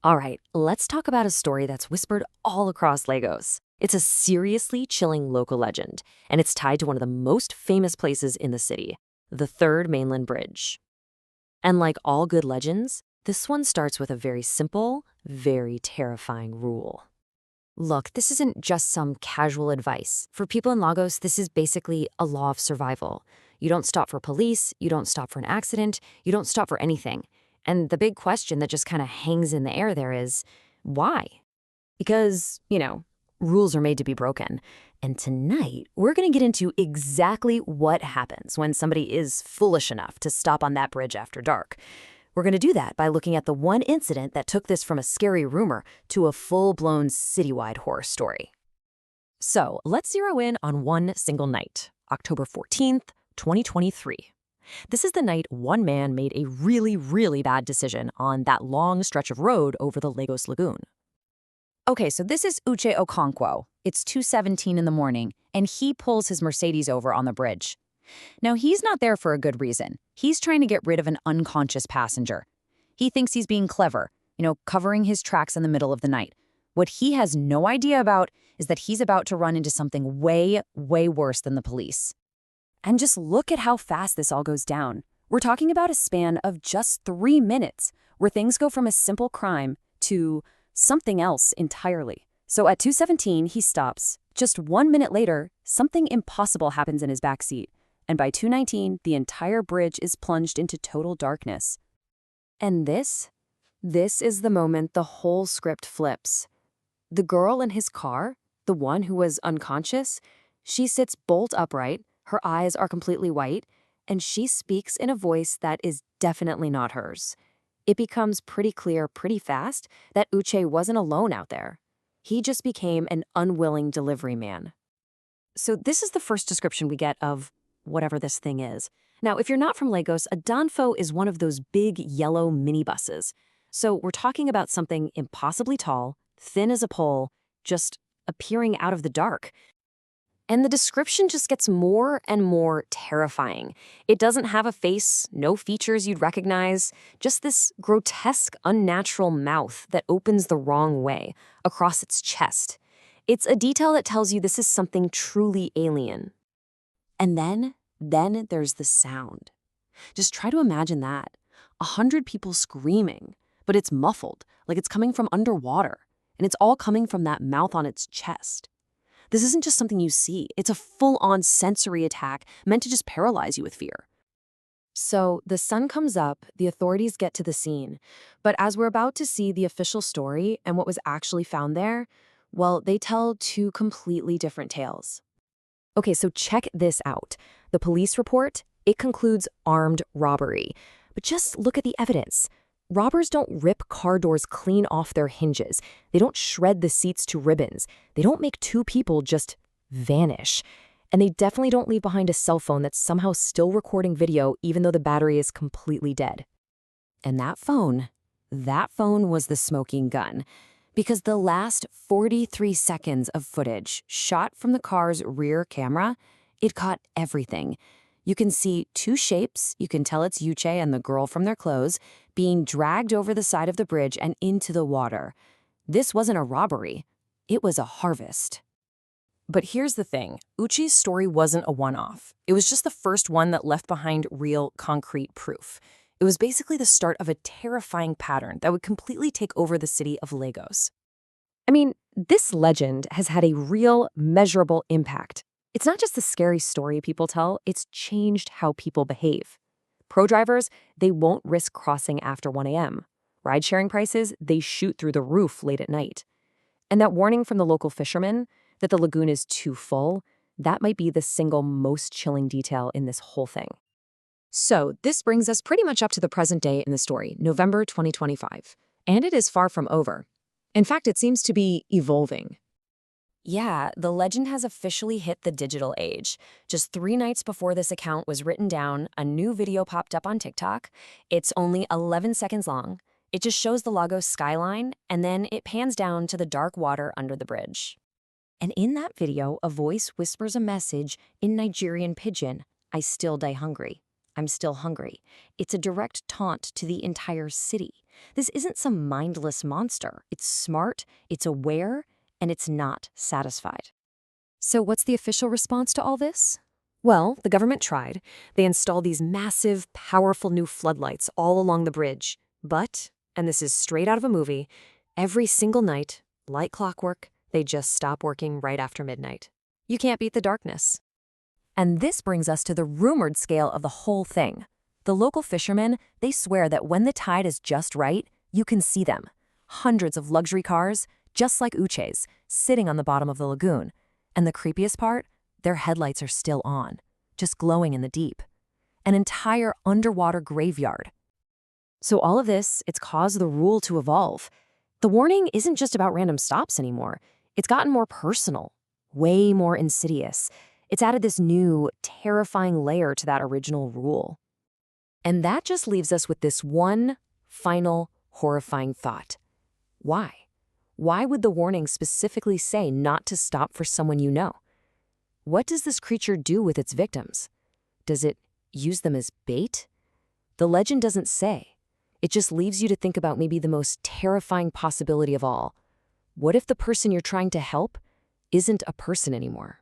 All right, let's talk about a story that's whispered all across Lagos. It's a seriously chilling local legend, and it's tied to one of the most famous places in the city, the Third Mainland Bridge. And like all good legends, this one starts with a very simple, very terrifying rule. Look, this isn't just some casual advice. For people in Lagos, this is basically a law of survival. You don't stop for police, you don't stop for an accident, you don't stop for anything. And the big question that just kind of hangs in the air there is, why? Because, rules are made to be broken. And tonight, we're going to get into exactly what happens when somebody is foolish enough to stop on that bridge after dark. We're going to do that by looking at the one incident that took this from a scary rumor to a full-blown citywide horror story. So let's zero in on one single night, October 14th, 2023. This is the night one man made a really, really bad decision on that long stretch of road over the Lagos Lagoon. Okay, so this is Uche Okonkwo. It's 2:17 in the morning, and he pulls his Mercedes over on the bridge. Now, he's not there for a good reason. He's trying to get rid of an unconscious passenger. He thinks he's being clever, covering his tracks in the middle of the night. What he has no idea about is that he's about to run into something way, way worse than the police. And just look at how fast this all goes down. We're talking about a span of just 3 minutes, where things go from a simple crime to something else entirely. So at 2:17, he stops. Just 1 minute later, something impossible happens in his backseat. And by 2:19, the entire bridge is plunged into total darkness. And this is the moment the whole script flips. The girl in his car, the one who was unconscious, she sits bolt upright, her eyes are completely white, and she speaks in a voice that is definitely not hers. It becomes pretty clear pretty fast that Uche wasn't alone out there. He just became an unwilling delivery man. So this is the first description we get of whatever this thing is. Now, if you're not from Lagos, a danfo is one of those big yellow minibuses. So we're talking about something impossibly tall, thin as a pole, just appearing out of the dark. And the description just gets more and more terrifying. It doesn't have a face, no features you'd recognize, just this grotesque, unnatural mouth that opens the wrong way, across its chest. It's a detail that tells you this is something truly alien. And then there's the sound. Just try to imagine that. 100 people screaming, but it's muffled, like it's coming from underwater, and it's all coming from that mouth on its chest. This isn't just something you see. It's a full-on sensory attack meant to just paralyze you with fear. So the sun comes up, the authorities get to the scene. But as we're about to see the official story and what was actually found there, well, they tell two completely different tales. Okay, so check this out. The police report, it concludes armed robbery. But just look at the evidence. Robbers don't rip car doors clean off their hinges. They don't shred the seats to ribbons. They don't make two people just vanish. And they definitely don't leave behind a cell phone that's somehow still recording video even though the battery is completely dead. And that phone was the smoking gun. Because the last 43 seconds of footage shot from the car's rear camera, it caught everything. You can see two shapes, you can tell it's Uche and the girl from their clothes, being dragged over the side of the bridge and into the water. This wasn't a robbery, it was a harvest. But here's the thing, Uche's story wasn't a one-off. It was just the first one that left behind real, concrete proof. It was basically the start of a terrifying pattern that would completely take over the city of Lagos. I mean, this legend has had a real, measurable impact. It's not just the scary story people tell, it's changed how people behave. Pro drivers, they won't risk crossing after 1 a.m. Ride-sharing prices, they shoot through the roof late at night. And that warning from the local fishermen that the lagoon is too full, that might be the single most chilling detail in this whole thing. So this brings us pretty much up to the present day in the story, November 2025. And it is far from over. In fact, it seems to be evolving. Yeah, the legend has officially hit the digital age. Just 3 nights before this account was written down, a new video popped up on TikTok. It's only 11 seconds long. It just shows the Lagos skyline, and then it pans down to the dark water under the bridge. And in that video, a voice whispers a message in Nigerian pidgin, "I still die hungry." I'm still hungry. It's a direct taunt to the entire city. This isn't some mindless monster. It's smart, it's aware, and it's not satisfied. So what's the official response to all this? Well, the government tried. They installed these massive, powerful new floodlights all along the bridge. But, and this is straight out of a movie, every single night, like clockwork, they just stop working right after midnight. You can't beat the darkness. And this brings us to the rumored scale of the whole thing. The local fishermen, they swear that when the tide is just right, you can see them. Hundreds of luxury cars, just like Uche's, sitting on the bottom of the lagoon. And the creepiest part? Their headlights are still on, just glowing in the deep. An entire underwater graveyard. So all of this, it's caused the rule to evolve. The warning isn't just about random stops anymore. It's gotten more personal, way more insidious. It's added this new, terrifying layer to that original rule. And that just leaves us with this one final, horrifying thought. Why? Why would the warning specifically say not to stop for someone you know? What does this creature do with its victims? Does it use them as bait? The legend doesn't say. It just leaves you to think about maybe the most terrifying possibility of all. What if the person you're trying to help isn't a person anymore?